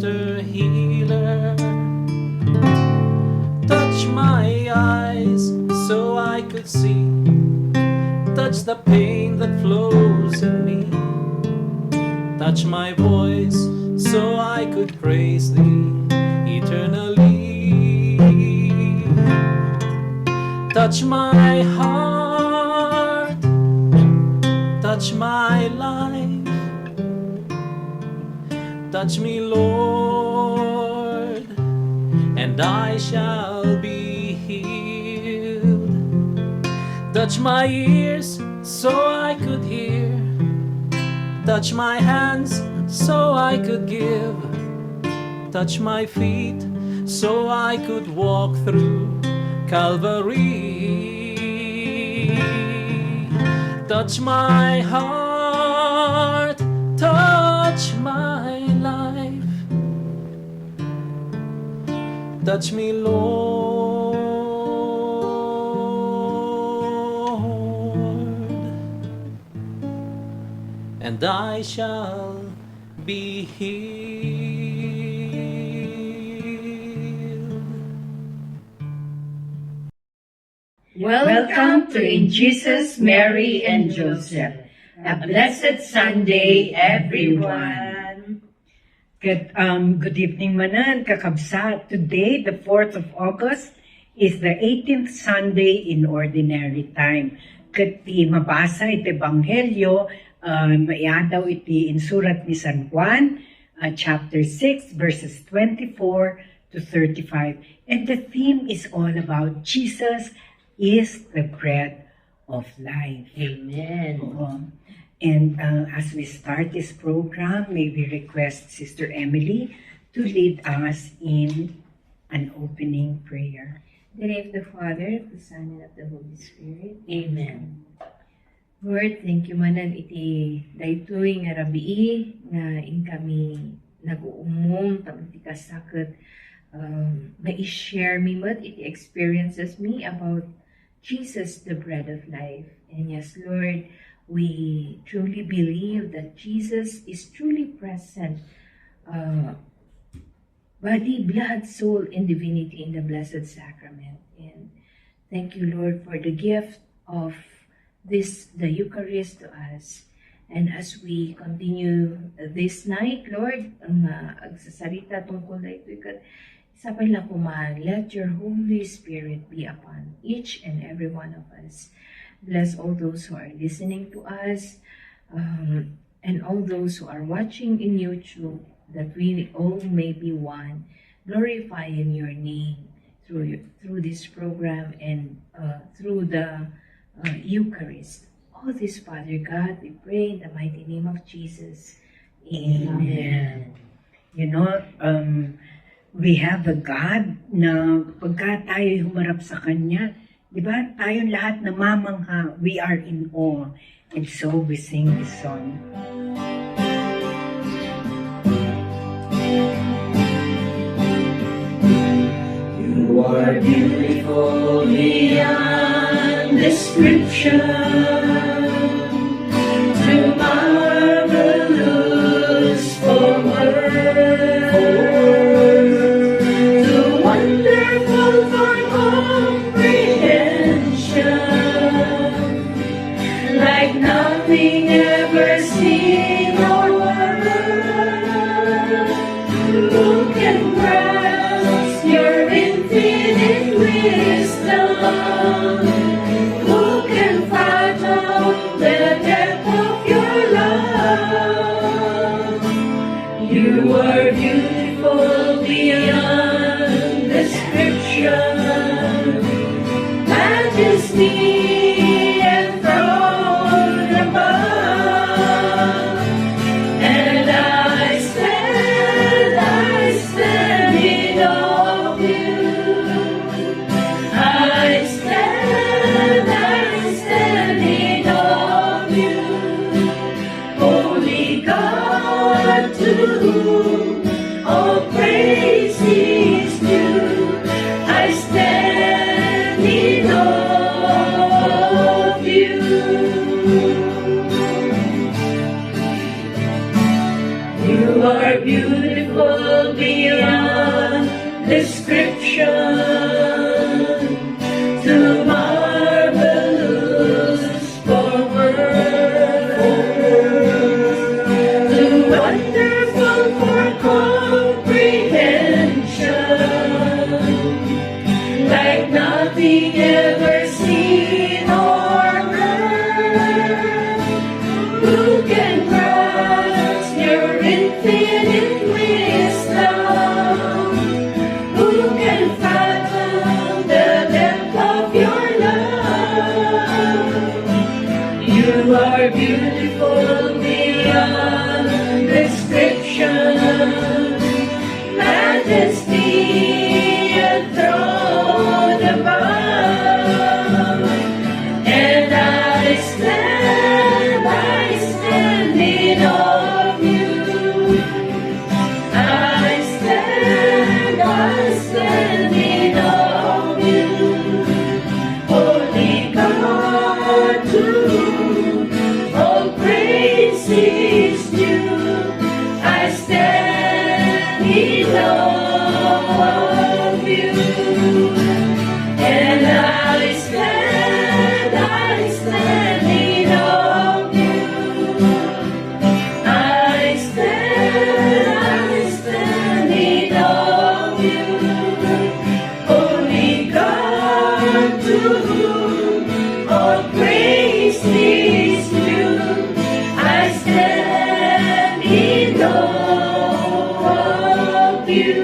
Master Healer. Touch my eyes so I could see. Touch the pain that flows in me. Touch my voice so I could praise Thee eternally. Touch my heart, touch my life. Touch me, Lord, and I shall be healed. Touch my ears so I could hear. Touch my hands so I could give. Touch my feet so I could walk through Calvary. Touch my heart, touch my life. Touch me, Lord, and I shall be healed. Welcome to In Jesus, Mary, and Joseph. A blessed Sunday, everyone. Good evening manan, kakabsat. Today, the 4th of August, is the 18th Sunday in Ordinary Time. Iti mabasa iti Ebanghelyo, maiadaw iti insurat ni San Juan, chapter 6, verses 24 to 35. And the theme is all about Jesus is the bread of life. Amen. And as we start this program, may we request Sister Emily to lead us in an opening prayer. In the name of the Father, of the Son, and of the Holy Spirit. Amen. Lord, thank you manan iti daytoy nga rabii nga kami nag-uumong tamang kasakit ma-share me mat iti experiences me about Jesus, the bread of life. And yes, Lord, we truly believe that Jesus is truly present, body, blood, soul, and divinity in the Blessed Sacrament. And thank you, Lord, for the gift of the Eucharist to us. And as we continue this night, Lord, ang agsasarita tungkol na ito, isa pa lang kumahan, let your Holy Spirit be upon each and every one of us. Bless all those who are listening to us, and all those who are watching in YouTube, that we all may be one, glorifying your name through this program and through the Eucharist. All this, Father God, we pray in the mighty name of Jesus. Amen. You know, we have a God na pagka tayo humarap sa Kanya, di ba, tayong lahat namamangha, we are in awe. And so we sing this song. You are beautiful beyond description, too marvelous for words, too wonderful for comprehension, like nothing ever seen or heard. Who can grasp your infinite wisdom? Who can fathom the depth of your love? You are beautiful beyond description, majesty enthroned above. And I stand in awe of you. I stand in awe of you. Holy God, to whom all praise is due. I stand in awe of you. You are beautiful description, too marvelous for words, too wonderful for comprehension, like nothing ever seen or heard. Who can grasp your infinite wisdom? Who can fathom the depth of your love? You are beautiful beyond description, majesty enthroned above. And I stand in awe of you. I stand in awe of you. Holy God, to whom all praise is due. I stand in awe of you. And I stand in awe of you. I stand in awe of you. Holy God, to whom all praise is due. I stand in awe of you.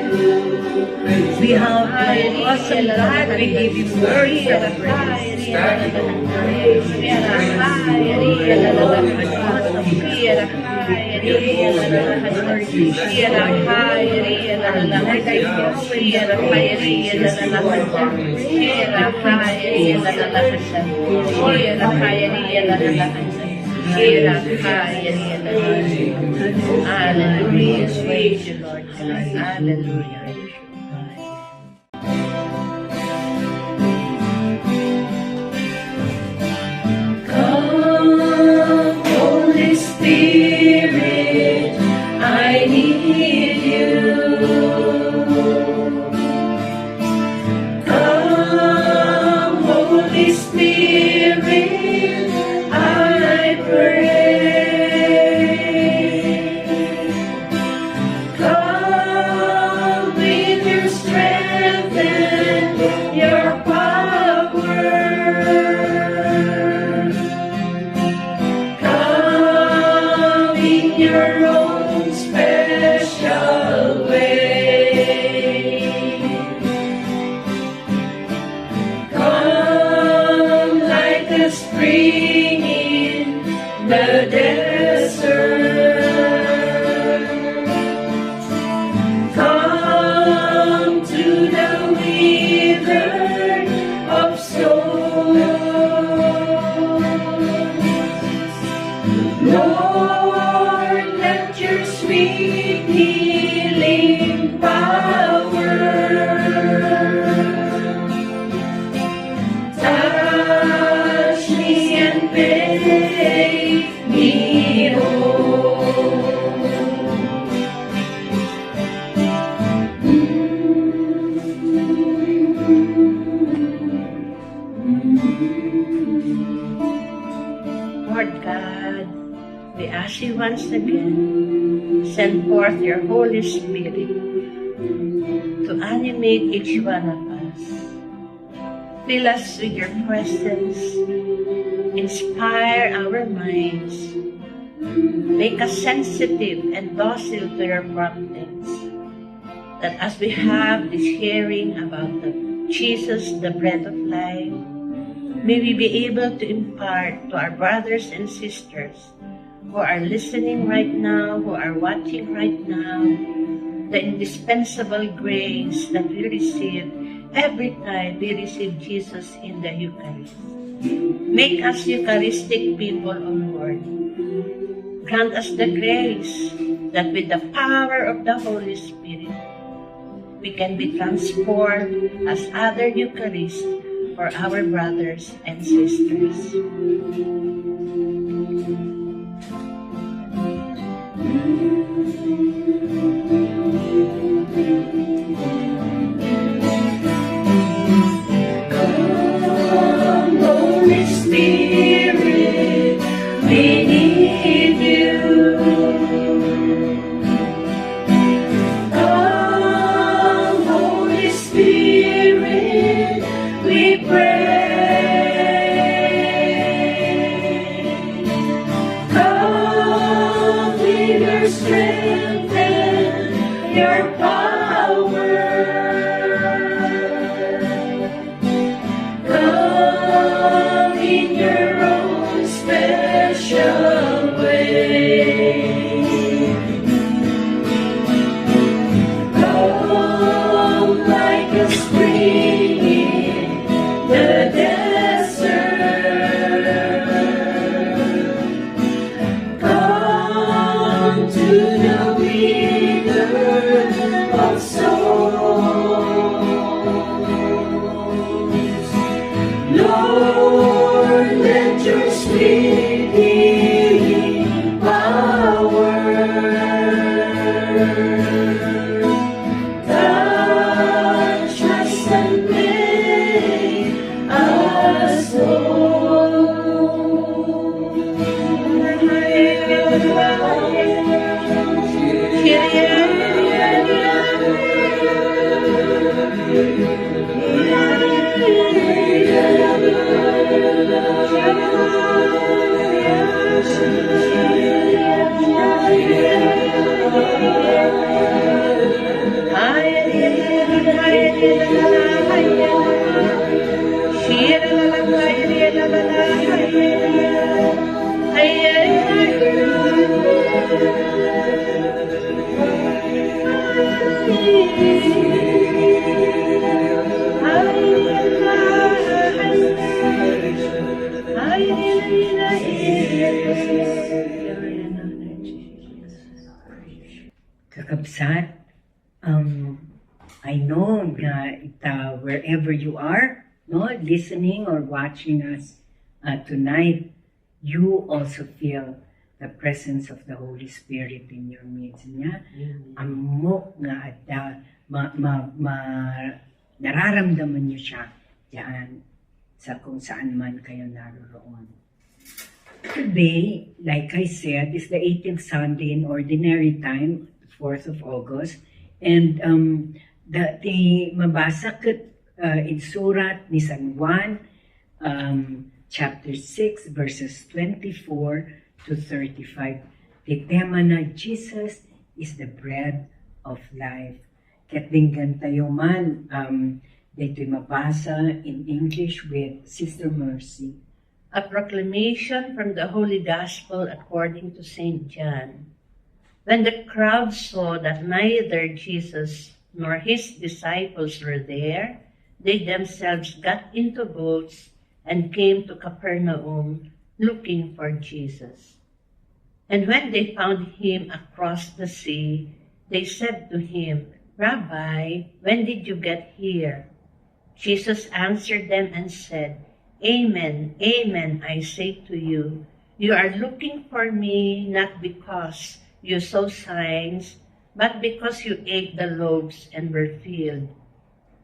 We have an awesome God. We give you glory and praise. Hallelujah. Praise you, Lord. Hallelujah. Come, Holy Spirit, I need you. Come, Holy Spirit, I pray. Come with your strength and your power. Come in your own special way. Come like a spring in the desert. Come to the withered of stone. Lord, let your sweet healing power touch me and make me whole. Lord God, we ask you once again, send forth your Holy Spirit to animate each one of us. Fill us with your presence, inspire our minds, make us sensitive and docile to your promptings, that as we have this hearing about Jesus, the bread of life, may we be able to impart to our brothers and sisters who are listening right now, who are watching right now, the indispensable grace that we receive every time we receive Jesus in the Eucharist. Make us Eucharistic people, O Lord. Grant us the grace that with the power of the Holy Spirit, we can be transformed as other Eucharists for our brothers and sisters. Come in your own special way. Come like a spring in the desert. Come to the winner of souls. Lord, let your sweet power touch us and make us Kakabsat, I know that wherever you are, no, listening or watching us tonight, you also feel the presence of the Holy Spirit in your midst niya. Amok nga at nararamdaman niyo siya diyan sa kung saan man kayo naroroon. Today, like I said, is the 18th Sunday in Ordinary Time, 4th of August. And the mabasa kat in Surat ni San Juan, chapter 6, verses 24 to 35. The tema na Jesus is the bread of life. Katinggan tayo man, dito'y mabasa in English with Sister Mercy. A proclamation from the Holy Gospel according to St. John. When the crowd saw that neither Jesus nor his disciples were there, they themselves got into boats and came to Capernaum looking for Jesus. And when they found him across the sea, they said to him, Rabbi, when did you get here? Jesus answered them and said, Amen, amen, I say to you, you are looking for me not because you saw signs, but because you ate the loaves and were filled.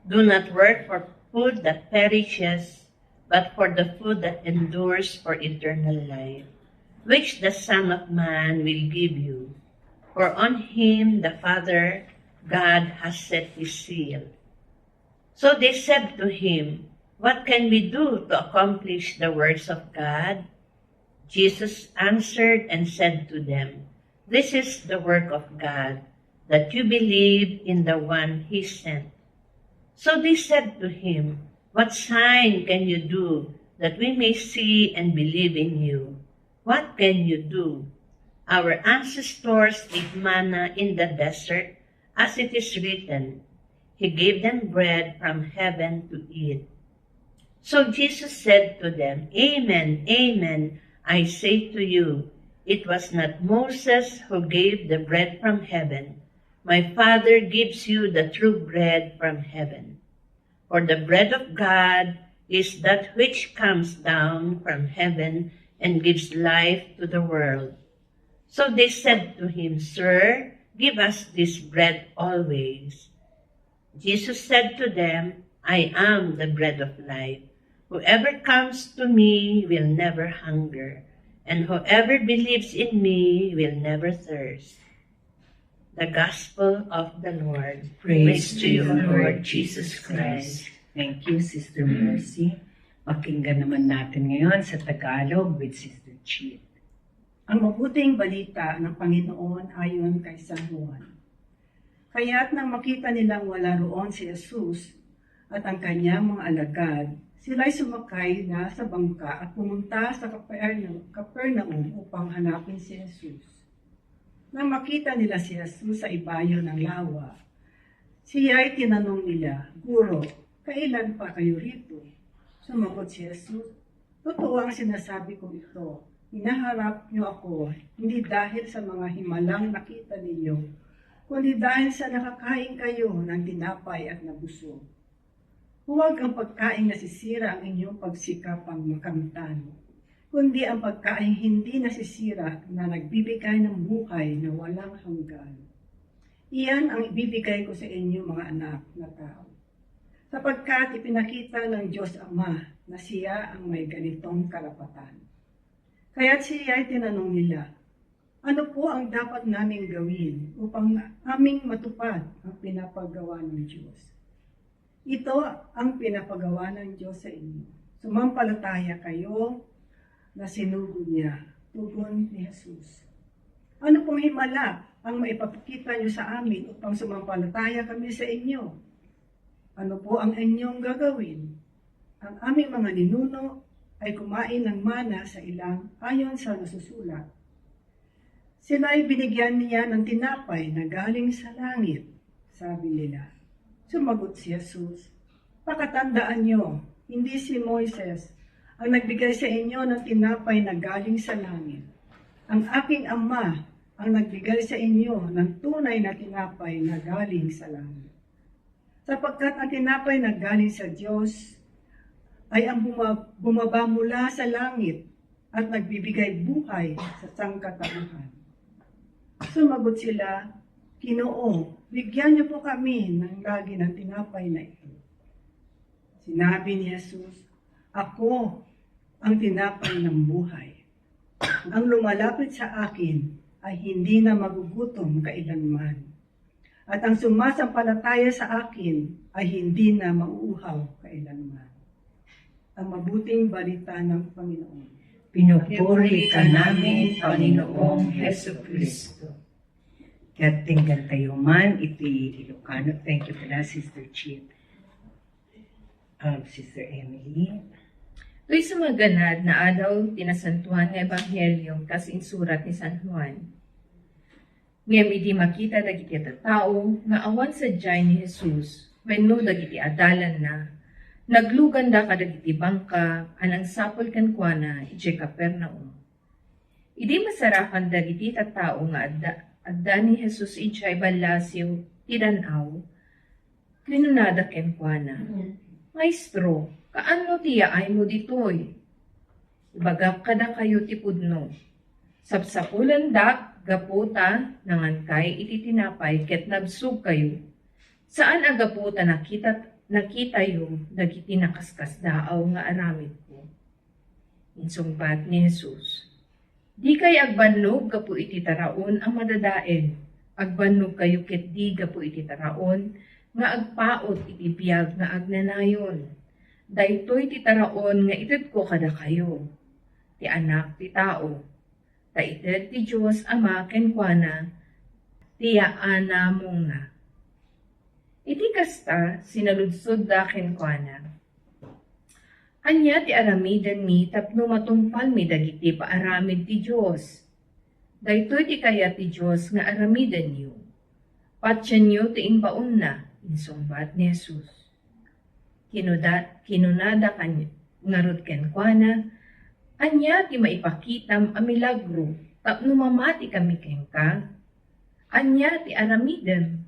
Do not work for food that perishes, but for the food that endures for eternal life, which the Son of Man will give you. For on him the Father God has set his seal. So they said to him, What can we do to accomplish the works of God? Jesus answered and said to them, This is the work of God, that you believe in the one he sent. So they said to him, What sign can you do that we may see and believe in you? What can you do? Our ancestors ate manna in the desert, as it is written, He gave them bread from heaven to eat. So Jesus said to them, Amen, amen, I say to you, it was not Moses who gave the bread from heaven. My Father gives you the true bread from heaven. For the bread of God is that which comes down from heaven and gives life to the world. So they said to him, Sir, give us this bread always. Jesus said to them, I am the bread of life. Whoever comes to me will never hunger, and whoever believes in me will never thirst. The Gospel of the Lord. Praise to you, Lord Jesus Christ. Thank you, Sister Mercy. Pakinggan naman natin ngayon sa Tagalog with Sister Chit. Ang mabuting balita ng Panginoon ayon kay San Juan. Kaya't nang makita nilang wala roon si Jesus at ang kanyang mga alagad, sila'y sumakay na sa bangka at pumunta sa Capernaum upang hanapin si Jesus. Nang makita nila si Jesus sa ibayo ng lawa, siya'y tinanong nila, "Guro, kailan pa kayo rito?" Sumagot si Jesus, "Totoo ang sinasabi ko ito. Hinaharap niyo ako, hindi dahil sa mga himalang nakita ninyo, kundi dahil sa nakakain kayo ng tinapay at nabusog. Huwag ang pagkain nasisira ang inyong pagsikapang makamtan, kundi ang pagkain hindi nasisira na nagbibigay ng buhay na walang hanggan. Iyan ang ibibigay ko sa inyo, mga anak na tao. Sapagkat ipinakita ng Diyos Ama na siya ang may ganitong karapatan." Kaya't siya ay tinanong nila, "Ano po ang dapat naming gawin upang aming matupad ang pinapagawa ng Diyos?" Ito ang pinapagawa ng Diyos sa inyo. Sumampalataya kayo na sinugo niya, tugon ni Jesus. "Ano pong himala ang maipapakita niyo sa amin upang sumampalataya kami sa inyo? Ano po ang inyong gagawin? Ang aming mga ninuno ay kumain ng mana sa ilang ayon sa nasusulat. Sila ay binigyan niya ng tinapay na galing sa langit," sabi nila. Sumagot si Jesus, "Pakatandaan niyo, hindi si Moises ang nagbigay sa inyo ng tinapay na galing sa langit. Ang aking Ama ang nagbigay sa inyo ng tunay na tinapay na galing sa langit. Sapagkat ang tinapay na galing sa Diyos ay ang bumaba mula sa langit at nagbibigay buhay sa sangkatauhan." Sumagot sila, "Ginoo, bigyan niyo po kami ng lagi ng tinapay na ito." Sinabi ni Jesus, "Ako ang tinapay ng buhay. Ang lumalapit sa akin ay hindi na magugutom kailanman. At ang sumasampalataya sa akin ay hindi na mauuhaw kailanman." Ang mabuting balita ng Panginoon. Pinupuri ka namin, Panginoong Heso Kristo. Katinggan tayo man, iti Ilocano. Thank you pala, Sister Chip. Sister Emily. Ito'y sumaganad na adaw tinasantuan nga Ebanghelyo kas insurat ni San Juan. Ngem idi makita dagiti tao nga awan sadyay ni Jesus, wenno dagiti adalan na, naglugan da kadagiti bangka, anang sapol kankwana, iti Capernaum. Idi masarakan dagiti tao nga adda ni Jesus ijay balasiw, tidanaw, kinunada kenkwana. "Maestro, kaano tiyaay mo ditoy? Ibagap kada kayo tipudno. Sapsapulan dak, gaputa, nangankay iti tinapay, ket nabsug kayo. Saan agaputa nakita yo, dagiti nakaskas daaw nga aramid ko?" Insungbat ni Jesus, "Di kay agbannog gapu iti taraon ang madadaen. Agbannog kayo ket di gapu iti taraon, nga agpaot iti biyag nga agnanayon. Daytoy ti taraon nga ited ko kada kayo, ti anak ti tao. Ta ited ti Diyos Ama kenkwana, tiyaan mong na." Iti kasta, sinaludsod da kenkwana, "Anya ti aramidan mi tapno matungpal mi dagiti paaramid ti Diyos. Daytoy ti kaya ti Diyos nga aramidan niyo. Patyan niyo ti imbaon na," insungbat ni Jesus. Kinunada kanya ngarod kenkwana, "Anya ti maipakitam a milagro tapno mamati kami kenka? Anya ti aramidem?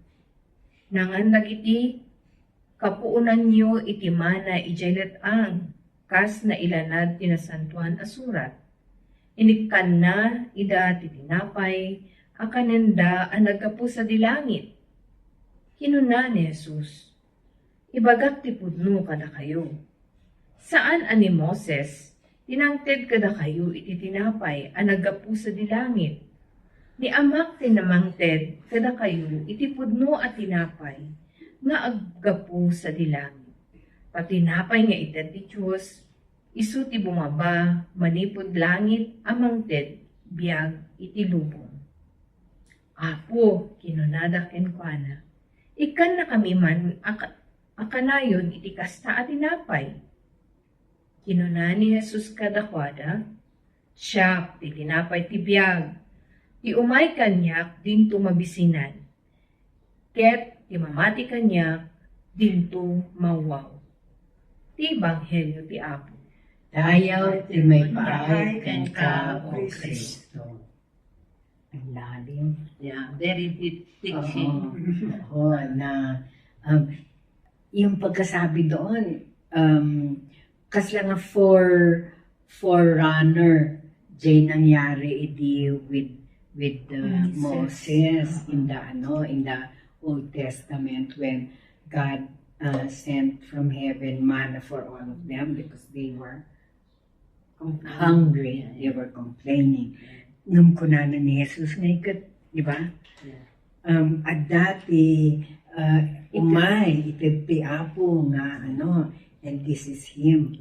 Nangan dagiti kapuunan niyo iti mana ijaylet ang kas na ilanad tinasantuan a surat. Inikkan na ida ti tinapay, akanenda ang nagkapu sa dilangit." Kinuna ni Jesus, "Ibagak ti pudno kada kayo. Saan ani Moses, tinangted kada kayo iti tinapay ang nagkapu sa dilangit. Ni amak tinamangted kada kayo iti pudno at tinapay nga aggapu sa dilangit. Patinapay nga ited ti Diyos, isu ti bumaba, manipod langit, amangted, biyag iti lubong." "Apo," kinunada kenkwana, Ikan na kami man, akanayon iti kasta at tinapay. Kinuna ni Jesus kadakwada, siya ti tinapay ti biyag, ti umay kanyak din tumabisinan, ket ti mamati kanyak din tu mawaw. Ti Ebanghelyo ti Apo. Dayaw ti may paay ken ka, O Kristo. Ang lalim. Yeah, very deep teaching. Oo, na yung pagkasabi doon, kas lang nga forerunner, jay nangyari idi with Moses in the Old Testament when God sent from heaven manna for all of them because they were hungry, they were complaining. Nung kunanan ni Jesus na ikat, di ba? At dati, umay, itagpi apo nga, and this is Him,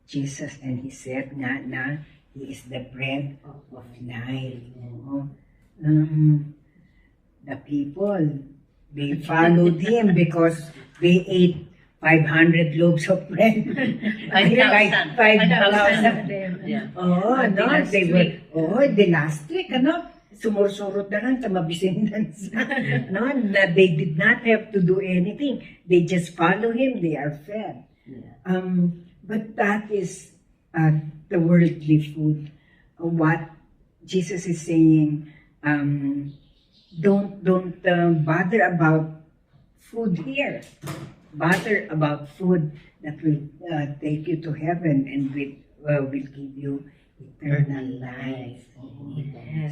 Jesus, and He said nga na He is the bread of life. The people, they followed Him because they ate 500 loaves of bread. 5,000. 5,000. Yeah. Oh, no, they were, the last week, sumursurot na lang sa mabisindan no, na they did not have to do anything. They just follow Him, they are fed. But that is the worldly food. What Jesus is saying, don't bother about food here. Bother about food that will take you to heaven and will give you eternal life.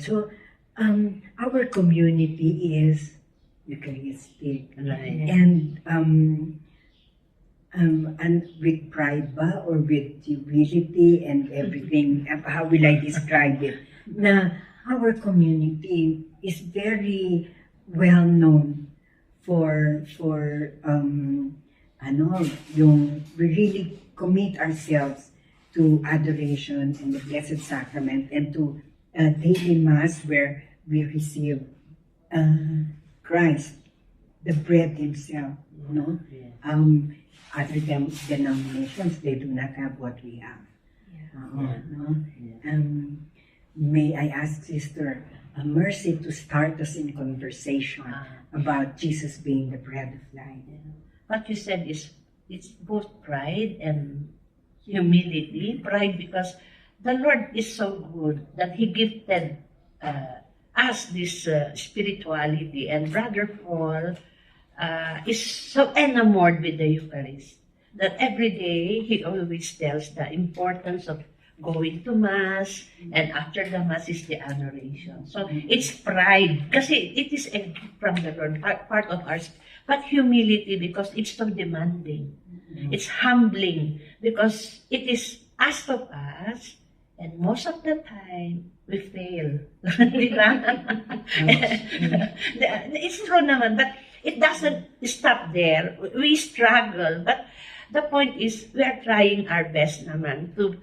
So, our community is Eucharistic, Right. and with pride ba or with humility and everything. How will I describe it? Na our community is very well known for yung we really commit ourselves to adoration and the Blessed Sacrament and to daily Mass where we receive Christ, the bread Himself. No, other denominations, they do not have what we have. No? May I ask Sister Mercy to start us in conversation about Jesus being the bread of life. What you said is, it's both pride and humility. Pride because the Lord is so good that He gifted us this spirituality, and Brother Paul is so enamored with the Eucharist that every day he always tells the importance of going to Mass, and after the Mass is the adoration. So it's pride, kasi it is a gift from the Lord, part of ours, but humility because it's so demanding. It's humbling because it is asked of us, and most of the time, we fail. Di ba? It's true naman, but it doesn't stop there. We struggle, but the point is, we are trying our best naman to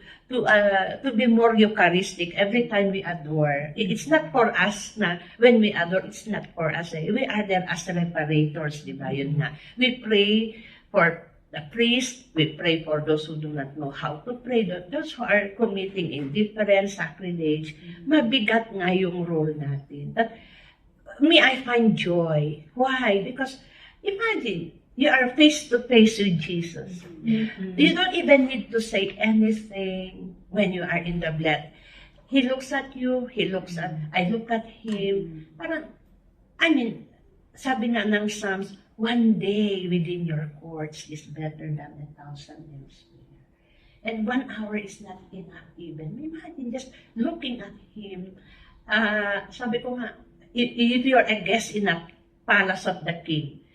be more Eucharistic every time we adore. It's not for us na, when we adore, it's not for us. We are there as reparators, di ba? Yun nga. We pray for the priest, we pray for those who do not know how to pray, those who are committing indifference, sacrilege. Mabigat nga yung role natin. But me, I find joy. Why? Because imagine, you are face to face with Jesus. You don't even need to say anything when you are in the blood. He looks at you, I look at him. Parang, sabi nga ng Psalms, one day within your courts is better than 1,000 elsewhere. And 1 hour is not enough even. Imagine just looking at him. Sabi ko nga, if you are a guest in a palace of the king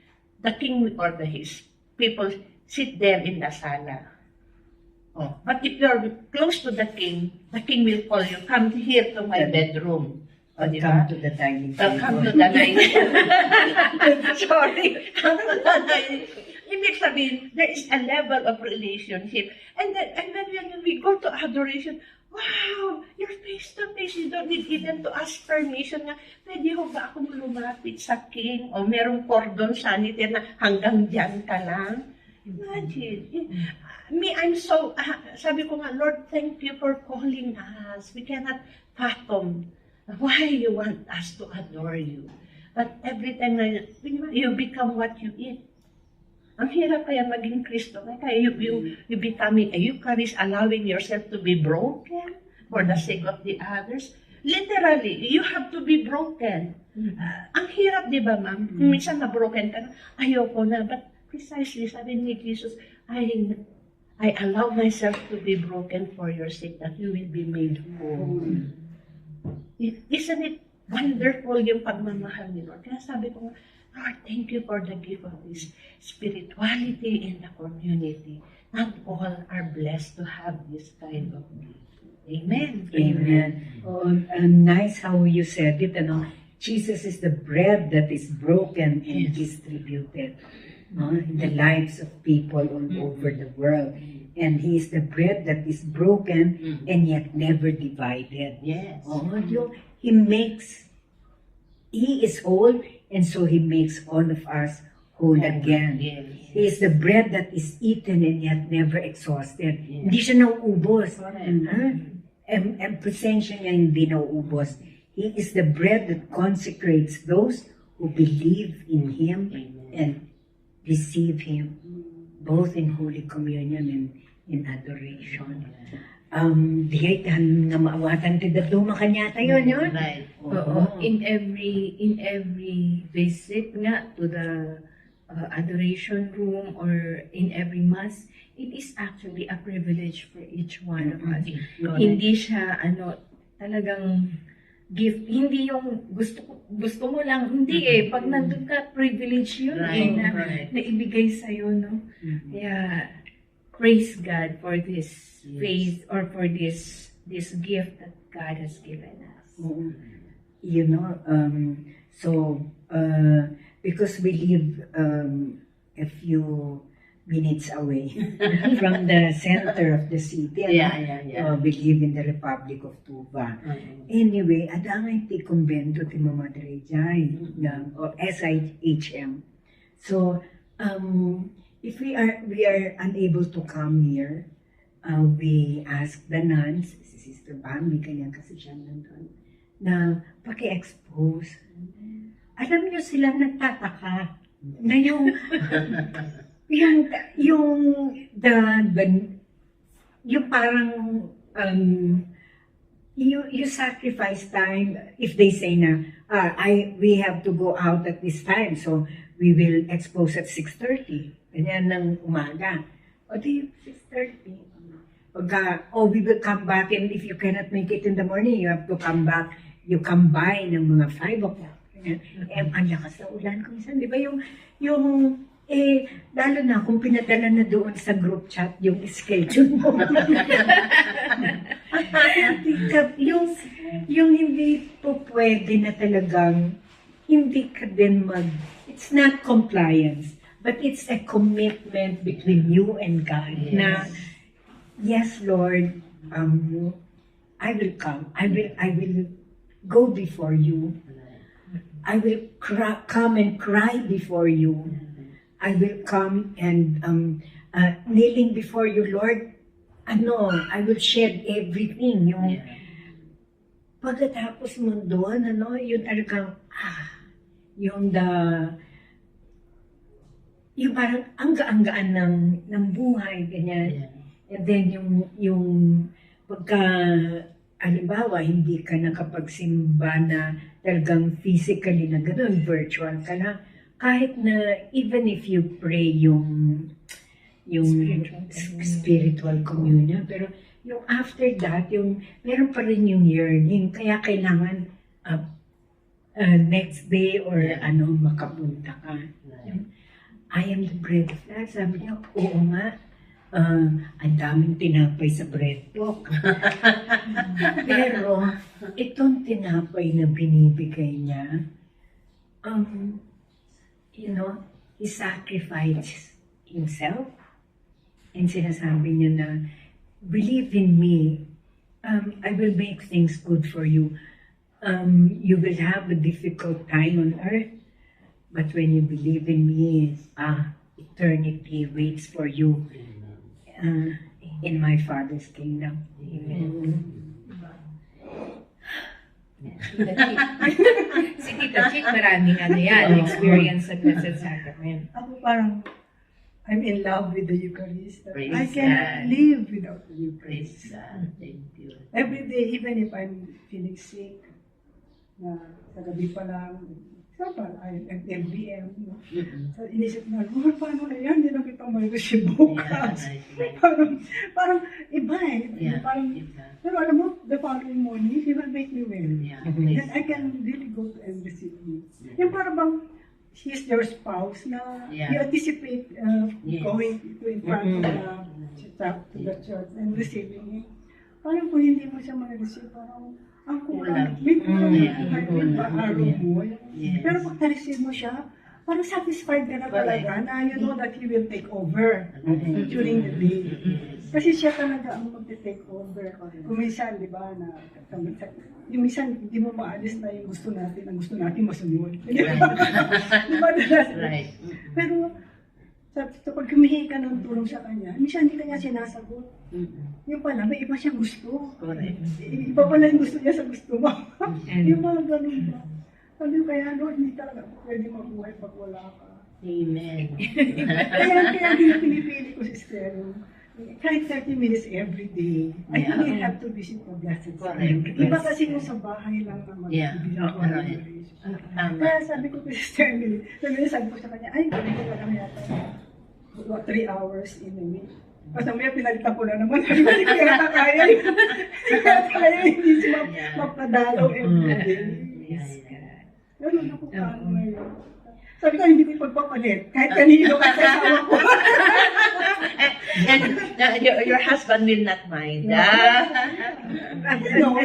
will order his people sit there in the sala. Oh. But if you're close to the king will call you, come here to my bedroom. Oh, Come to the dining table. Come to the dining Sorry. Come to the dining. Ibig sabihin, there is a level of relationship. And when we go to adoration, wow, you're face to face. You don't need even to ask permission nga, pwede ho ba akong lumapit sa king? O merong cordon sanitaire na hanggang dyan ka lang? Imagine. Me, I'm so, sabi ko nga, Lord, thank you for calling us. We cannot fathom why you want us to adore you. But every time na you become what you eat. Ang hirap kaya maging Kristo. Kaya you becoming a Eucharist, allowing yourself to be broken for the sake of the others. Literally, you have to be broken. Ang hirap, di ba, ma'am? Minsan na-broken ka na, ayoko na. But precisely, sabi ni Jesus, I allow myself to be broken for your sake that you will be made whole. Isn't it wonderful yung pagmamahal ni Lord? Kaya sabi ko, Lord, thank you for the gift of this spirituality in the community. Not all are blessed to have this kind of gift. Amen. Amen. Oh, nice how you said it. Jesus is the bread that is broken and distributed in the lives of people all over the world. And He is the bread that is broken and yet never divided. Yes. He is whole, and so He makes all of us whole again. Yes. He is the bread that is eaten and yet never exhausted. Hindi siya nauubos. Ang presensya niya hindi nauubos. He is the bread that consecrates those who believe in Him and receive Him, both in Holy Communion and in adoration. Di nga maawatan ti daduma kanya tayo, yun? Right. Oo. In every visit nga to the adoration room or in every mass, it is actually a privilege for each one of us. Hindi siya talagang gift, hindi yung gusto mo lang, hindi pag nandun ka, privilege yun na ibigay sa'yo, no? Kaya praise God for this faith or for this gift that God has given us. Because we live a few minutes away from the center of the city. We live in the Republic of Tuva. Anyway, adangay ti kumbento ti Mama Drejay o SIHM. So, if we are unable to come here, we ask the nuns, si Sister Bambi, kanyang kasi siya nandun, na paki-expose. Alam niyo sila nagtataka na yung parang you sacrifice time if they say na we have to go out at this time, so we will expose at 6:30. Ganyan ng umaga. O di 6:30. We will come back, and if you cannot make it in the morning, you have to come back. You come by ng mga 5 o'clock. Ang lakas na ulan ko minsan, di ba? Lalo na kung pinadala na doon sa group chat yung schedule mo. yung hindi po pwede na talagang hindi ka din it's not compliance, but it's a commitment between you and God na, yes, Lord, I will come. I will go before you. I will come and cry before you. I will come and kneeling before you, Lord. I will shed everything. Pagkatapos mo doon, yun talagang, yung parang angga-anggaan ng buhay, ganyan. And then yung pagka, halimbawa, hindi ka nakapagsimba na talagang physically na gano'n, virtual ka lang. Kahit na, even if you pray yung spiritual communion, pero yung after that, meron pa rin yung yearning, kaya kailangan next day or makapunta ka. I am the bread of life. Sabi niya, oo nga, ang daming tinapay sa bread book. Pero, itong tinapay na binibigay niya, he sacrificed himself. And sinasabi niya na, believe in me, I will make things good for you. You will have a difficult time on earth, but when you believe in me, eternity waits for you in my Father's kingdom. Amen. Si Tita Chick, maraming experience sa Blessed Sacrament. Ako parang, I'm in love with the Eucharist. Praise I cannot God. live without the Praise Eucharist. God. Thank you. Every day, even if I'm feeling sick, na sa gabi pa lang, example, I'm LBM, you know. So, inisip na, Lord, paano na yan? Hindi na kita may receive bukas. Parang iba eh. Yeah. Parang, pero alam mo, the following morning, He will make me well. Yeah. Then I can really go to and receive Him. Yung parang bang, He's your spouse na Yeah. you anticipate Yes. going to in front of the church and receiving Him. Parang kung hindi mo siya ma-receive, parang ang kulang. May kulang yung araw mo. Yes. Pero pag na-receive mo siya, parang satisfied ka na talaga na you know that He will take over during the day. Kasi siya talaga ang mag-take over. Kung minsan, di ba, na yung minsan, hindi mo maalis na yung gusto natin, ang gusto natin masunod. Di ba? Right. Pero, so pag humihingi ka ng tulong sa kanya, minsan hindi kanya sinasagot. Yung pala, may iba siyang gusto. Correct. Iba pala yung gusto niya sa gusto mo. Yung mga ganun ba? Sabi ko, kaya Lord, hindi talaga ako pwede mabuhay pag wala ka. Amen. Kaya din pinipili ko si Estero. Kahit 30 minutes every day, I really have to visit the Blessed Sacrament. Correct. Iba kasi yung sa bahay lang na Yeah. magbibigay ako ng Right. adoration. Tama. Kaya sabi ko kay Sister Emily, sabi ko sa kanya, ay, gawin ko na lang yata 3 hours in a week. Basta may pinalitan ko na naman. Hindi ko yata kaya. Kaya hindi siya mapadalaw every day. Ganun ako paano ngayon. Sabi ko, hindi ko ipagpapalit. Kahit kanino ka kasama ko. And your husband will not mind.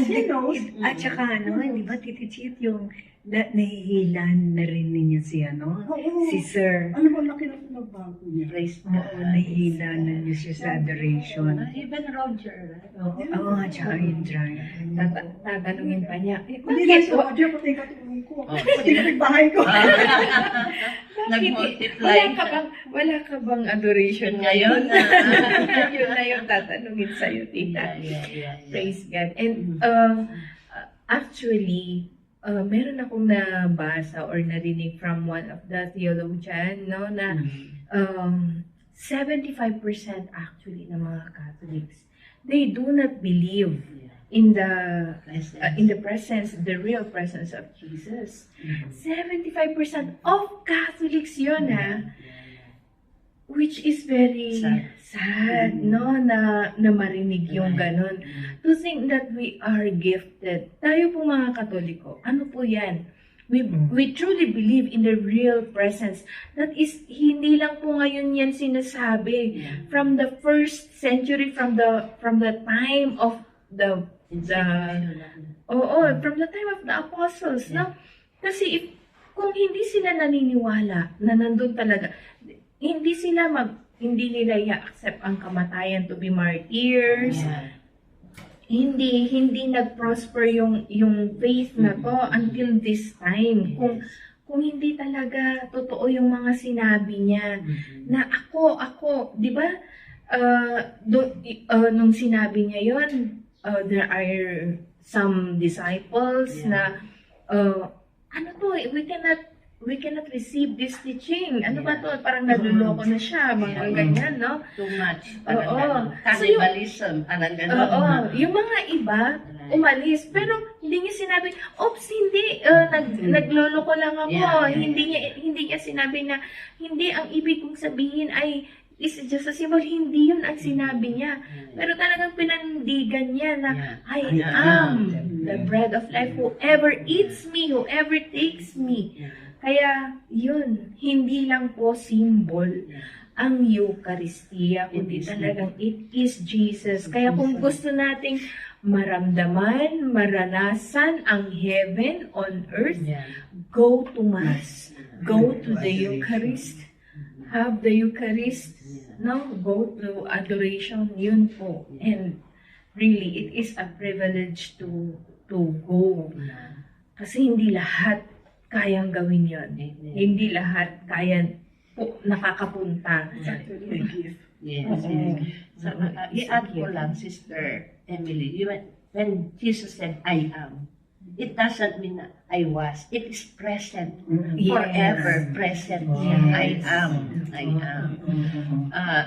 He knows. At saka di ba, Titi Chit, yung nahihilan na rin ninyo si Oo. si Sir. Ano ba laki na pinagbago niya? Praise Oo, God. nahihilan na niyo siya sa adoration. Even Roger, right? Oo, at saka yung drive. Tatanungin pa niya, Hindi na siya, Roger, pati yung katulong ko. Pati yung bahay ko. Nag-multiply. Wala ka bang adoration Ngayon, Yun na yung tatanungin sa'yo, tita. Yeah. Praise God. And actually, meron akong nabasa or narinig from one of the theologian, no, na 75% actually ng mga Catholics, they do not believe in the presence, the real presence of Jesus. 75% of Catholics yun, which is very sad, no, na marinig yung ganun. To think that we are gifted. Tayo po mga Katoliko, ano po yan? We truly believe in the real presence. That is, hindi lang po ngayon yan sinasabi. From the first century, from the time of from the time of the apostles, no? Kasi kung hindi sila naniniwala na nandun talaga, hindi nila i-accept ang kamatayan to be martyrs. Hindi nag-prosper yung faith na to until this time. Kung hindi talaga totoo yung mga sinabi niya na ako, 'di ba? Nung sinabi niya yon, there are some disciples na we cannot receive this teaching. Ano ba to? Parang naluloko na siya, mga ganyan, no? Too much. Oo. Cannibalism. Parang gano'n. Oo. Yung mga iba, umalis. Pero hindi niya sinabi, oops, hindi, nagloloko lang ako. Yeah. Hindi niya sinabi na, hindi, ang ibig kong sabihin ay, is just a symbol. Hindi yun ang sinabi niya. Pero talagang pinandigan niya na, I am the bread of life. Whoever eats me, whoever takes me. Kaya, yun, hindi lang po symbol ang Eucharistia, kundi talagang it is Jesus. Kaya kung gusto nating maramdaman, maranasan ang heaven on earth, go to Mass, go to the Eucharist, have the Eucharist, no? Go to adoration, yun po. And really, it is a privilege to go. Kasi hindi lahat kayang gawin yon. Amen. Hindi lahat kaya nakakapunta. It's actually a gift. Yes, yes. So, i-add ko lang, Sister Emily, when Jesus said, I am, it doesn't mean that I was. It is present. Forever present. I am.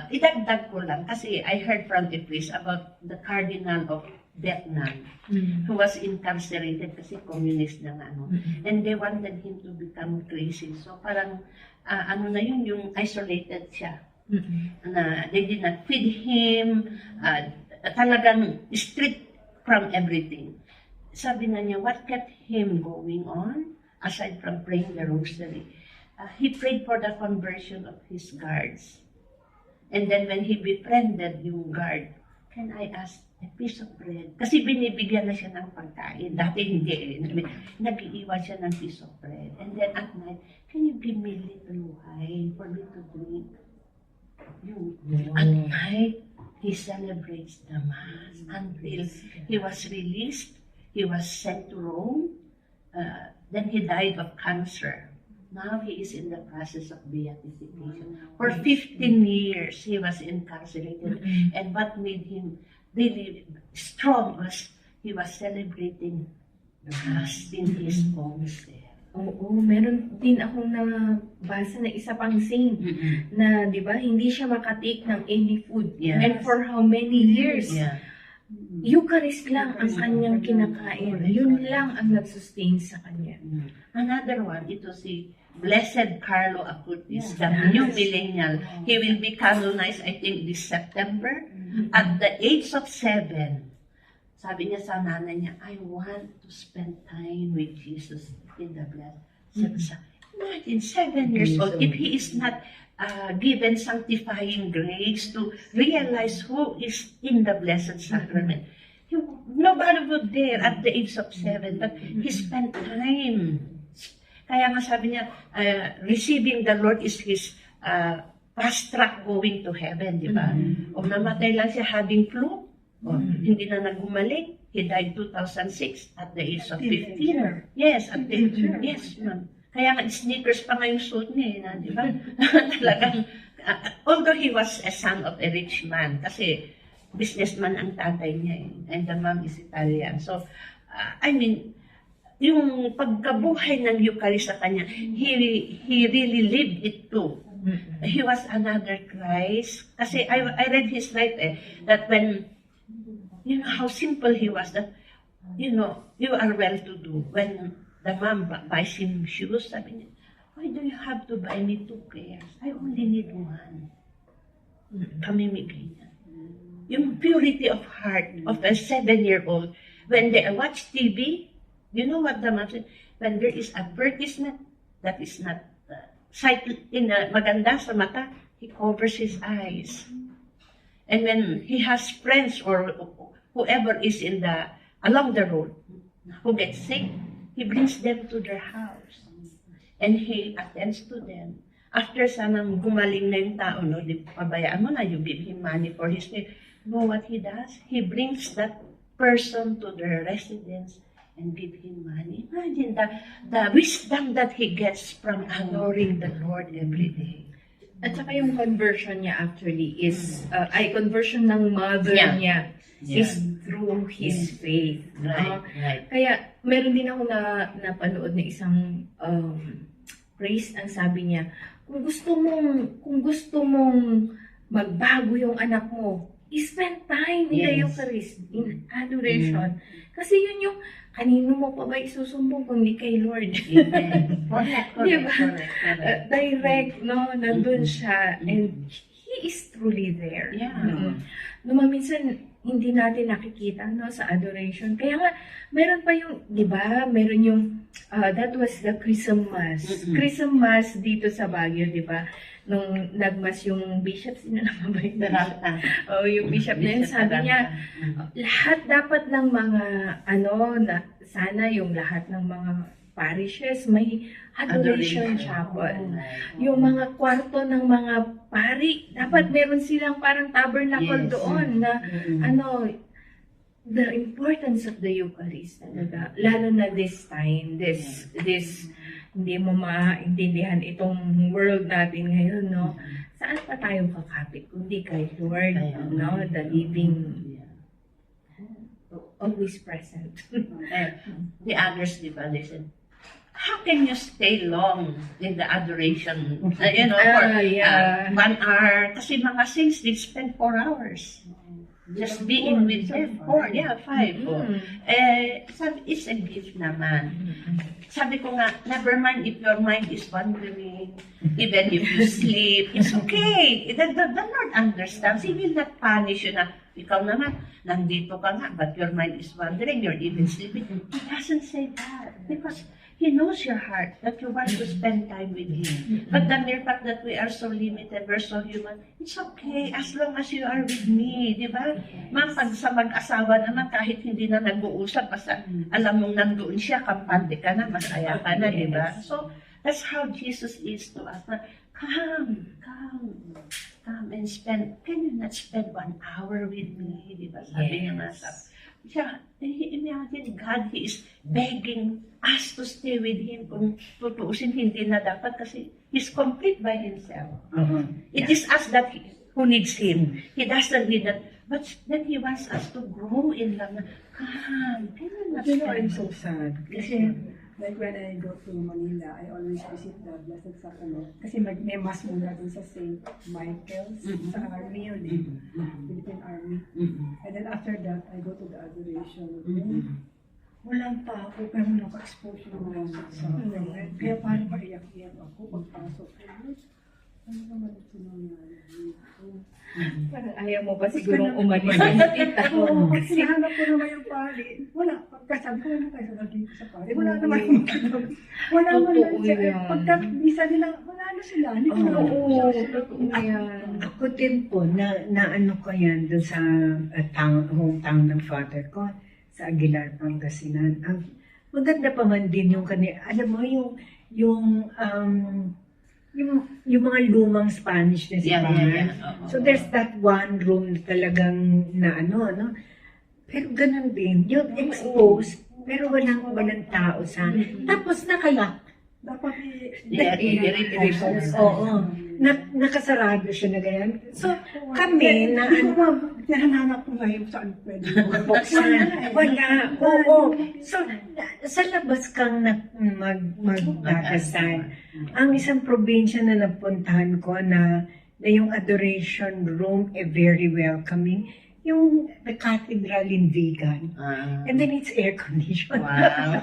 Idagdag ko lang, kasi I heard from the priest about the Cardinal of Vietnam, who was incarcerated kasi communist na nga, no? And they wanted him to become crazy. So parang, na yun, yung isolated siya. Na they did not feed him, talagang strict from everything. Sabi na niya, what kept him going on, aside from praying the rosary? He prayed for the conversion of his guards. And then when he befriended yung guard, can I ask a piece of bread? Kasi binibigyan na siya ng pagkain. Dati hindi. Nag-iiwan siya ng piece of bread. And then at night, can you give me little wine for me to drink? At night, he celebrates the Mass until he was released. He was sent to Rome. Then he died of cancer. Now he is in the process of beatification. For 15 years, he was incarcerated. And what made him really strong was he was celebrating the Mass in his own cell. Oo, meron din akong nabasa na isa pang saint na, di ba, hindi siya makatake ng any food. Yes. And for how many years? Yeah. Eucharist lang ang kanyang kinakain. Yun lang ang nag-sustain sa kanya. Another one, ito si Blessed Carlo Acutis, the new millennial. He will be canonized, I think, this September. At the age of 7, sabi niya sa nanay niya, I want to spend time with Jesus in the blessed. Imagine, 7 years old, if he is not given sanctifying grace to realize who is in the Blessed Sacrament. Nobody would dare at the age of 7, but he spent time. Kaya nga sabi niya, receiving the Lord is his fast track going to heaven, di ba? O namatay lang siya having flu, hindi na nagumaling. He died 2006 at the age of 15. Yes, yes, ma'am. Kaya nga, sneakers pa nga yung suit niya, di ba? Talagang, although he was a son of a rich man, kasi businessman ang tatay niya, and the mom is Italian. So, I mean, yung pagkabuhay ng Eucharist sa kanya, he really lived it too. He was another Christ. Kasi I read his life, that when, you know, how simple he was, that, you know, you are well-to-do. When the mom buys him shoes, sabi niya, why do you have to buy me 2 pairs? I only need 1. Pamimigay niya. Yung purity of heart of a 7-year-old, when they watch TV, you know what the mom said? When there is advertisement that is not maganda sa mata, he covers his eyes. And when he has friends or whoever is along the road who gets sick, he brings them to their house. And he attends to them. After sanang gumaling na yung tao, no, pabayaan mo na, you give him money for his meal. Know what he does? He brings that person to their residence and give him money. Imagine the wisdom that he gets from adoring the Lord every day. At saka yung conversion niya actually is, conversion ng mother niya is through his faith. Right, right. Kaya meron din ako napanood na isang priest, ang sabi niya, kung gusto mong magbago yung anak mo, spend time in the Eucharist, in adoration. Kasi yun yung, kanino mo pa ba isusumbong kundi kay Lord? Correct. Direct, no? Nandun siya. And He is truly there. Yeah. Minsan, hindi natin nakikita, no, sa adoration. Kaya nga, meron pa yung, di ba, meron yung, that was the Christmas. Christmas dito sa Baguio, di ba? Nung nagmas yung bishop, sino naman ba yung yung bishop na yun, sabi niya, lahat dapat ng mga, sana yung lahat ng mga parishes may adoration chapel. Yung mga kwarto ng mga pari, dapat meron silang parang tabernacle doon na, the importance of the Eucharist talaga, lalo na this time, this hindi mo maintindihan itong world natin ngayon, no? Saan pa tayo kakapit kundi kay Lord, no? The living, always present. The others, di ba, they said, how can you stay long in the adoration? For 1 hour. Kasi mga saints, they spend 4 hours. Just being with them. 5. Sabi, it's a gift naman. Sabi ko nga, never mind if your mind is wandering, even if you sleep, it's okay. The Lord understands. He will not punish you na, ikaw naman, nandito ka nga, but your mind is wandering, you're even sleeping. He doesn't say that. Because He knows your heart, that you want to spend time with Him. But the mere fact that we are so limited, we're so human, it's okay as long as you are with me, di ba? Pag sa mag-asawa naman, kahit hindi na nag-uusap, basta alam mong nandoon siya, kampante ka na, masaya ka na, di ba? So, that's how Jesus is to us. Na, come and spend, can you not spend 1 hour with me, di ba? Sabi niya nga sa siya, imagine God, He is begging us to stay with Him. Kung tutuusin, hindi na dapat kasi He's complete by Himself. It is us that who needs Him. He doesn't need that. But then He wants us to grow in love. Come, can you not You know, I'm spend? so sad. Kasi, Like when I go to Manila, I always visit the Blessed Sacrament. Kasi may mass muna dun sa St. Michael's, sa Army yun eh. Philippine Army. And then after that, I go to the adoration. Walang pa ako, pero naka-expose yung mga sa Sacrament. Kaya parang paiyak-iyak ako pagpasok. Ano naman ito nangyari? Parang ayaw mo ba sigurong umalis sa hospital? Oo, kasi hanap ko naman yung pari. Wala. Pagkasabi ko naman kayo dito sa pari. Wala naman yung wala naman Totoo siya. yan. Pagka-visa nila, wala na sila. Hindi ko na Totoo yan. Ako din po, na ano ko yan doon sa hometown ng father ko, sa Aguilar, Pangasinan. Ang maganda pa man din yung kanila. Alam mo, yung mga lumang Spanish na simbahan. So there's that one room na talagang na ano. Pero ganun din, yung exposed, pero walang tao sa. Tapos nakalak. dapat i-repose. Oo. Nakasarado siya na ganyan. So, kami na Hinahanap ko ngayon saan pwede buksan. Wala. Oo. So, sa labas kang magdadasal. Ang isang probinsya na napuntahan ko na yung adoration room, very welcoming. Yung the cathedral in Vigan. And then it's air-conditioned. Wow.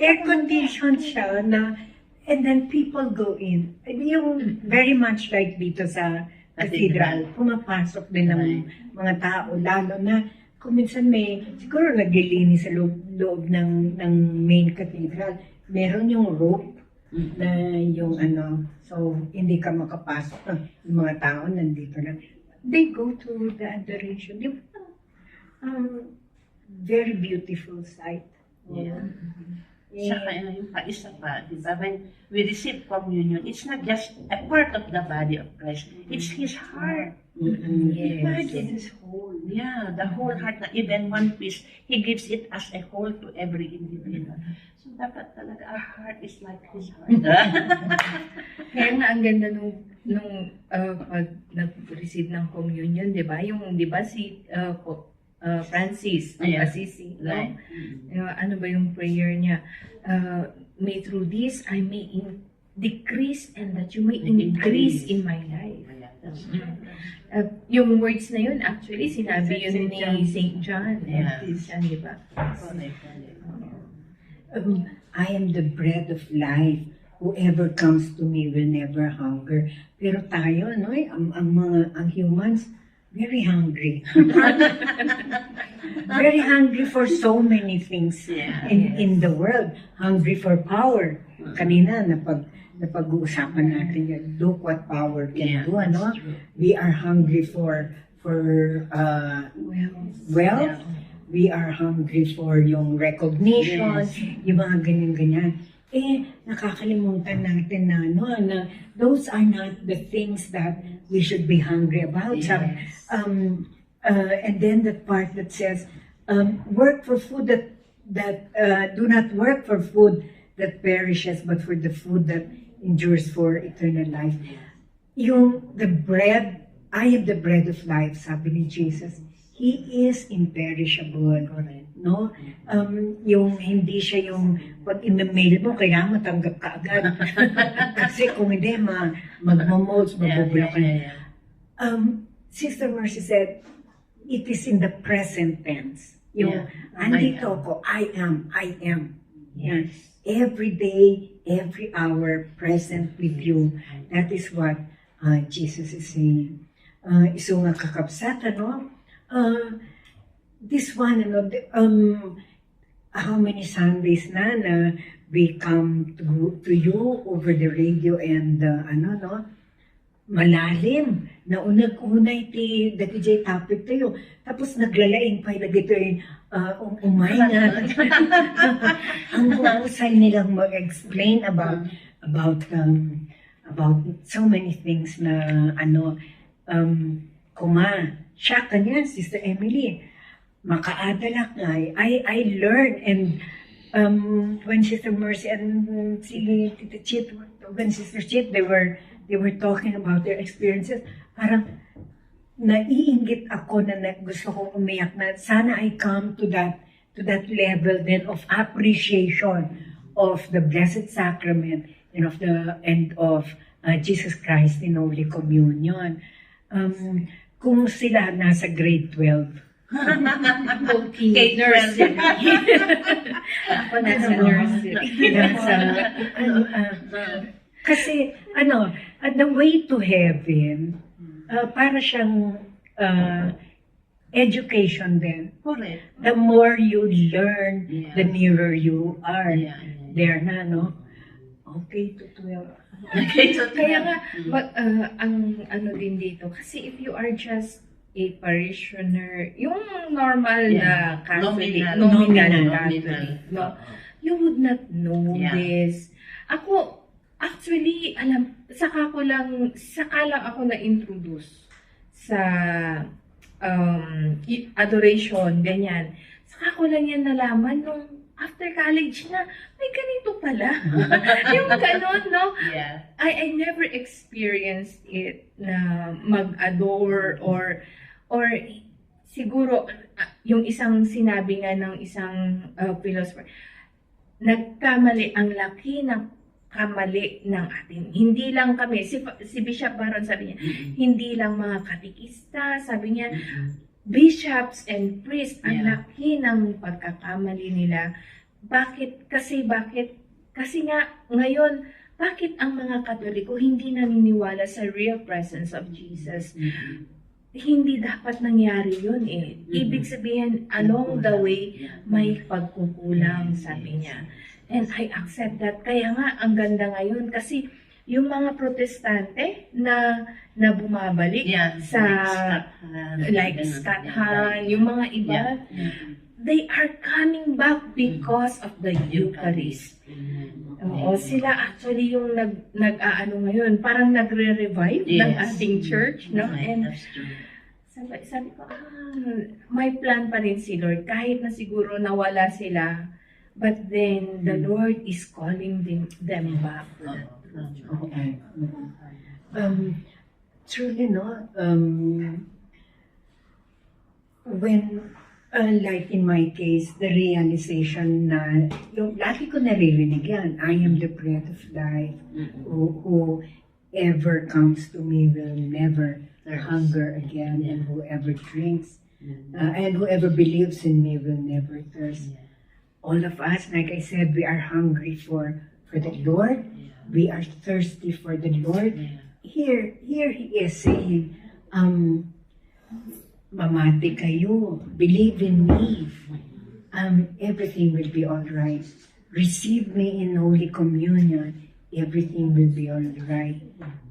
Air-conditioned siya na, and then people go in. Yung very much like dito sa cathedral, pumapasok din ng mga tao, lalo na kung minsan may, siguro naglilinis sa loob ng main cathedral, meron yung rope na yung ano, so hindi ka makapasok. Yung mga tao nandito lang. They go to the adoration. Very beautiful sight. Yeah. Saka yung paisa pa, di ba? When we receive communion, it's not just a part of the body of Christ. It's His heart. Imagine His whole. Yeah, the whole heart, na even one piece, He gives it as a whole to every individual. So dapat talaga, our heart is like His heart. Kaya nga ang ganda nung pag nag-receive ng communion, di ba? Yung, di ba, si Francis ng Assisi, no? Ano ba yung prayer niya? May through this, I may decrease and that you may increase in my life. Yung words na yun, actually, sinabi yun ni St. John. Di ba? I am the bread of life. Whoever comes to me will never hunger. Pero tayo, no, ang humans, very hungry. Very hungry for so many things in the world. Hungry for power. Kanina, napag-uusapan natin yun. Look what power can do, ano? We are hungry for wealth. We are hungry for yung recognition, yung mga ganyan-ganyan. Nakakalimutan natin na those are not the things that we should be hungry about. and then the part that says, work for food that do not work for food that perishes, but for the food that endures for eternal life. Yung the bread, I am the bread of life, sabi ni Jesus. He is imperishable. No? Yung hindi siya yung pag in-mail mo, kailangan matanggap ka agad. Kasi kung hindi, magmamolds, mabubulok ka. Sister Mercy said, it is in the present tense. Yung, andito ako, I am. Yan. Every day, every hour, present with you. That is what Jesus is saying. Iso nga kakabsat, ano? This one, how many Sundays na we come to you over the radio and malalim na unag-unay dati jay topic tayo. Tapos naglalaing pa yung dito umay na. Ang husay nilang mag-explain about so many things na siya kanya, Sister Emily, makaadalak nga. I learned, and when Sister Mercy and si Tita Chit, when Sister Chit, they were talking about their experiences, parang naiinggit ako na gusto kong umiyak na sana I come to that level then of appreciation of the Blessed Sacrament and of Jesus Christ in Holy Communion. Kung sila nasa grade 12. Okay, nursery. Ako nasa nursery. Kasi, the way to heaven, para siyang education din. Correct. The more you learn, the nearer you are. Yeah. There na, no? Okay to 12. Kaya nga, ang ano din dito, kasi if you are just a parishioner, yung normal na Catholic, nominal Catholic, no, you would not know this. Ako, actually, saka lang ako na-introduce sa adoration, ganyan. Saka ko lang yan nalaman nung after college na, may ganito pala. Yung ganon, no? Yeah. I never experienced it na mag-adore or siguro, yung isang sinabi nga ng isang philosopher, nagkamali, ang laki ng kamali ng atin. Hindi lang kami, si Bishop Baron sabi niya, hindi lang mga katikista, sabi niya, bishops and priests, ang laki ng pagkakamali nila. Bakit? Kasi nga ngayon, bakit ang mga Katoliko hindi naniniwala sa real presence of Jesus? Hindi dapat nangyari yun eh. Ibig sabihin, along the way, may pagkukulang, sabi niya. And I accept that. Kaya nga, ang ganda ngayon kasi yung mga protestante na bumabalik sa like Scott Hahn, yung mga iba, they are coming back because of the Eucharist. Oo, sila actually yung nag-aano ngayon, parang nagre-revive ng ating church, no? And sabi ko, may plan pa rin si Lord, kahit na siguro nawala sila, but then the Lord is calling them back. Okay. Truly, no? When, like in my case, the realization na, yung lagi ko naririnig yan, I am the bread of life. Whoever comes to me will never hunger again, and whoever drinks, and whoever believes in me will never thirst. All of us, like I said, we are hungry for the Lord. We are thirsty for the Lord. Here he is saying, mamati kayo, believe in me. Everything will be all right. Receive me in Holy Communion. Everything will be all right.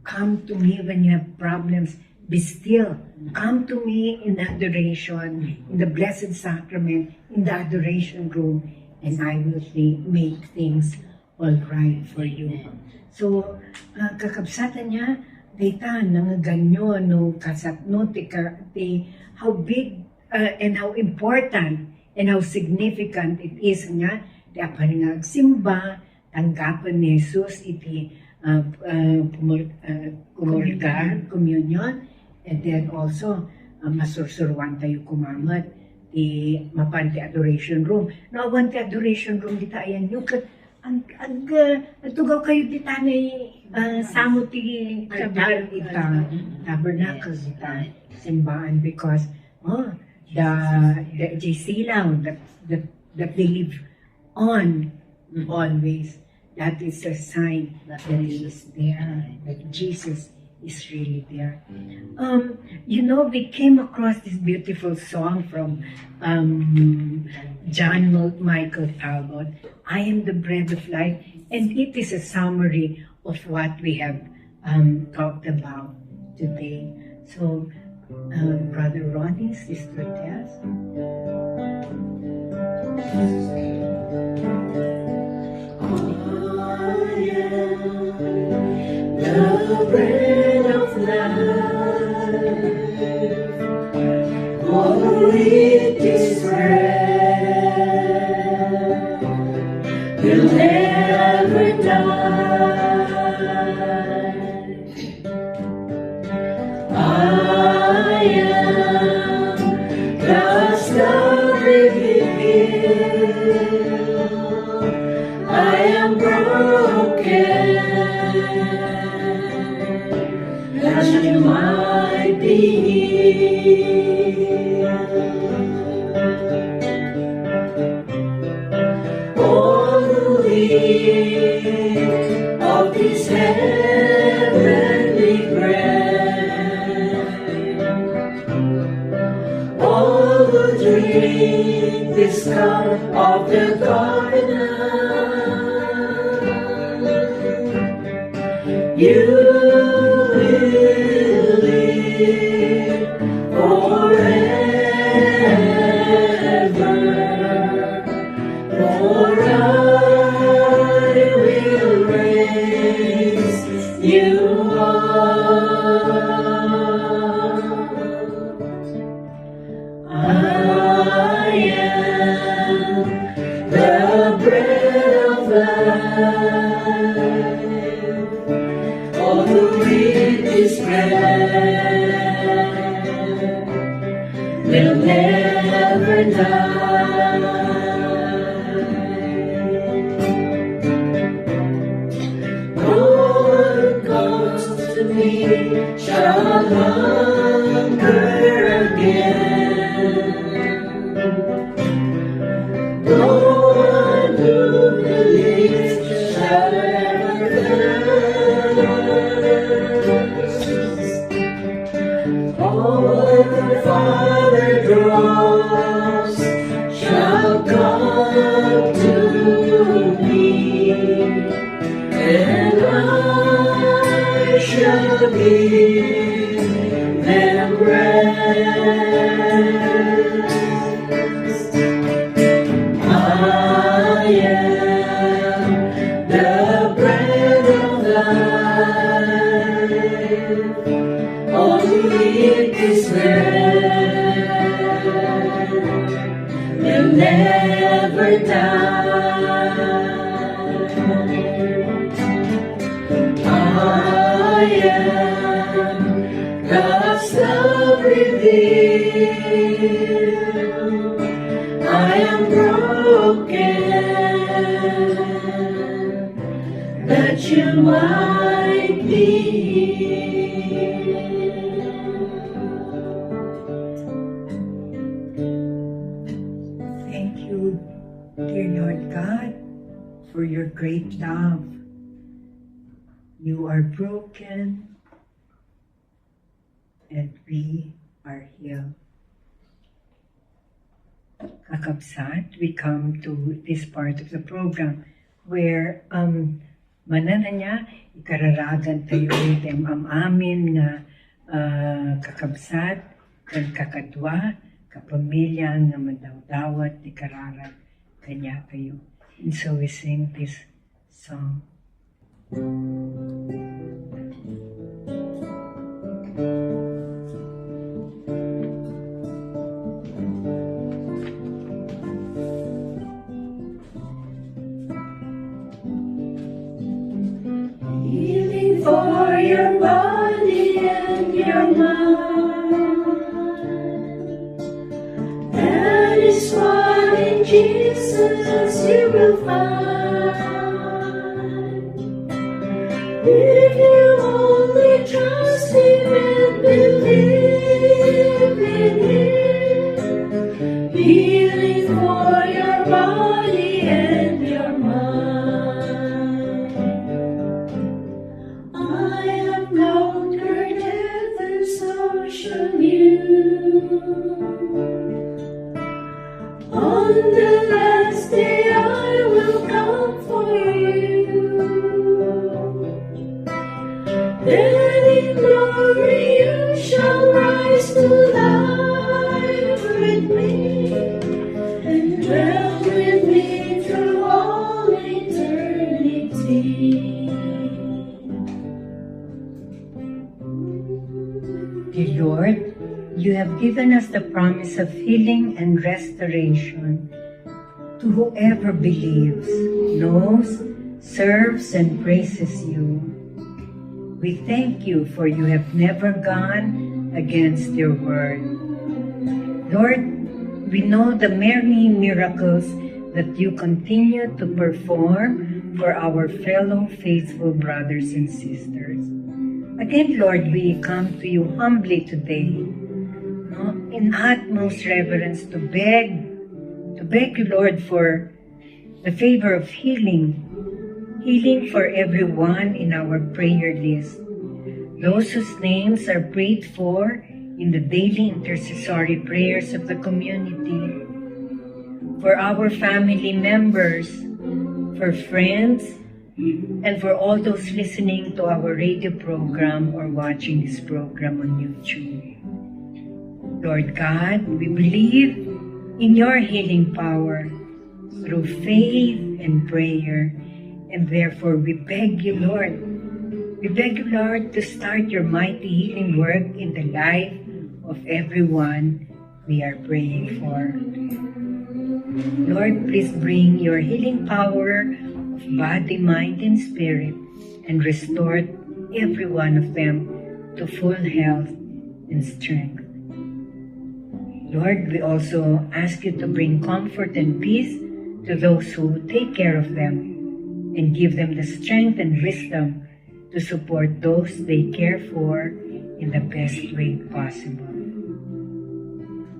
Come to me when you have problems. Be still. Come to me in adoration, in the Blessed Sacrament, in the adoration room, and I will make things all right for you. So, kakabsatan niya, data nga ganyo no kasat no how big and how important and how significant it is nga di apan nga simba tanggapan ni Jesus iti communion, and then also masursuruan tayo kumamat di mapanti adoration room. No, awan ti adoration room dita ayan yung tugaw kayo dita na samo ti altar ita tabernacle dita simbahan because the silang that they live on always. That is a sign that He is there, that Jesus is really there. We came across this beautiful song from John Michael Talbot, I am the bread of life, and it is a summary of what we have talked about today. So, Brother Ronnie, Sister Tess. The bread of life, oh, it is bread, will never die. I am God's love revealed. I am broken, that you might be healed. All who eat of this heavenly bread, all who drink this cup of the covenant, you will live forever, for I will raise you up. I am the bread of life. All who eat this bread will never die. No one comes to me shall hunger again. No one who believes shall ever thirst. All the Father draws shall come to me, and I shall give them rest. I am the bread of life. All who eat this bread will never die. I am God's love revealed. I am broken, that you might be healed. Thank you, dear Lord God, for your great love. You are broken, and we are healed. Kakabsat, we come to this part of the program where manana niya, ikararagan tayo item amin nga kakabsat, kan kakadwa, kapamilya nga madawdawat, ikararan kanya kayo. And so we sing this song. your mind. That is what in Jesus you will find. If you only trust Him and believe in Him, healing for your body and your mind. I have conquered death and so shall you. On the last day I will come for you. Then in glory you shall rise to life with me, and dwell with me through all eternity. Dear Lord, you have given us the promise of healing and restoration to whoever believes, knows, serves, and praises you. We thank you for you have never gone against your word. Lord, we know the many miracles that you continue to perform for our fellow faithful brothers and sisters. Again, Lord, we come to you humbly today, in utmost reverence to beg you, Lord, for the favor of healing for everyone in our prayer list, those whose names are prayed for in the daily intercessory prayers of the community, for our family members, for friends, and for all those listening to our radio program or watching this program on YouTube. Lord God, we believe in your healing power through faith and prayer, and therefore we beg you, Lord, to start your mighty healing work in the life of everyone we are praying for. Lord, please bring your healing power of body, mind, and spirit, and restore every one of them to full health and strength. Lord, we also ask you to bring comfort and peace to those who take care of them, and give them the strength and wisdom to support those they care for in the best way possible.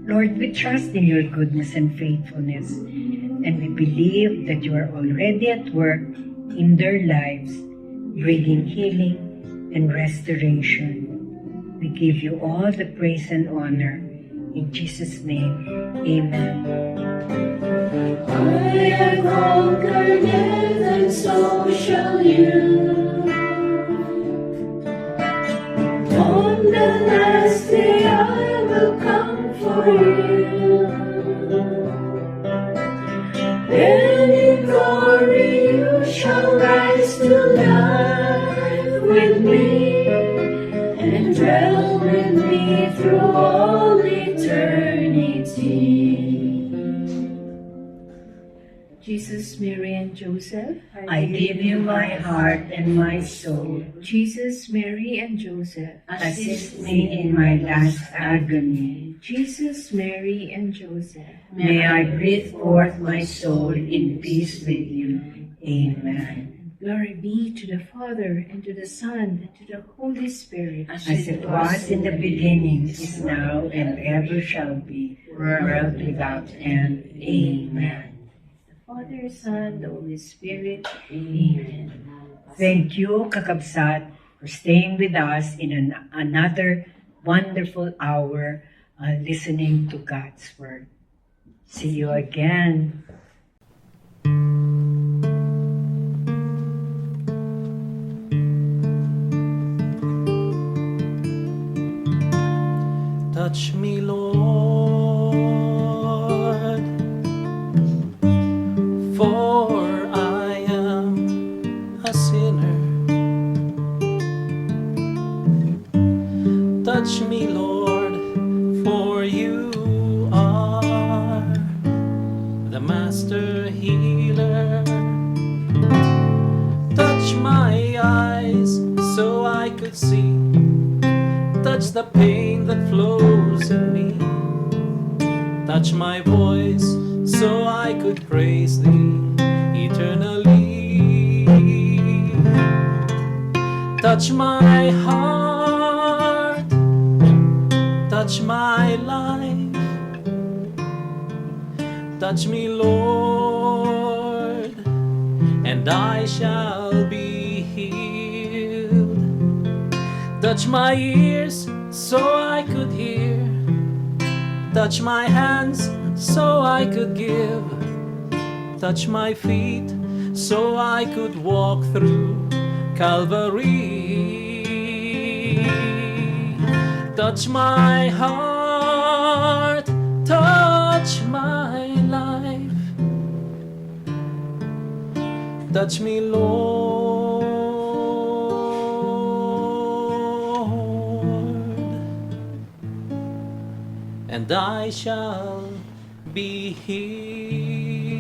Lord, we trust in your goodness and faithfulness, and we believe that you are already at work in their lives, bringing healing and restoration. We give you all the praise and honor. In Jesus' name, amen. I have conquered death and so shall you. On the last day I will come for you. Then in glory you shall rise to life with me, and dwell with me through all eternity. Jesus, Mary, and Joseph, I give you my heart and my soul. Jesus, Mary, and Joseph, Assist me in my last agony. Jesus, Mary, and Joseph, May I breathe forth my soul in peace with you. Amen. glory be to the Father, and to the Son, and to the Holy Spirit, As it was in the beginning, is now, and ever shall be, world without end. Amen. Father, Son, the Holy Spirit. Amen. Thank you, Kakabsat, for staying with us in another wonderful hour listening to God's Word. See you again. Touch me, Lord, for I am a sinner. Touch me, Lord, for you are the master healer. Touch my eyes so I could see. touch the pain that flows in me. Touch my voice so I could praise thee eternally. Touch my heart, touch my life, touch me, Lord, and I shall be healed. Touch my ears so I could hear, touch my hands so I could give, touch my feet so I could walk through Calvary. Touch my heart, touch my life, touch me, Lord, and I shall be healed.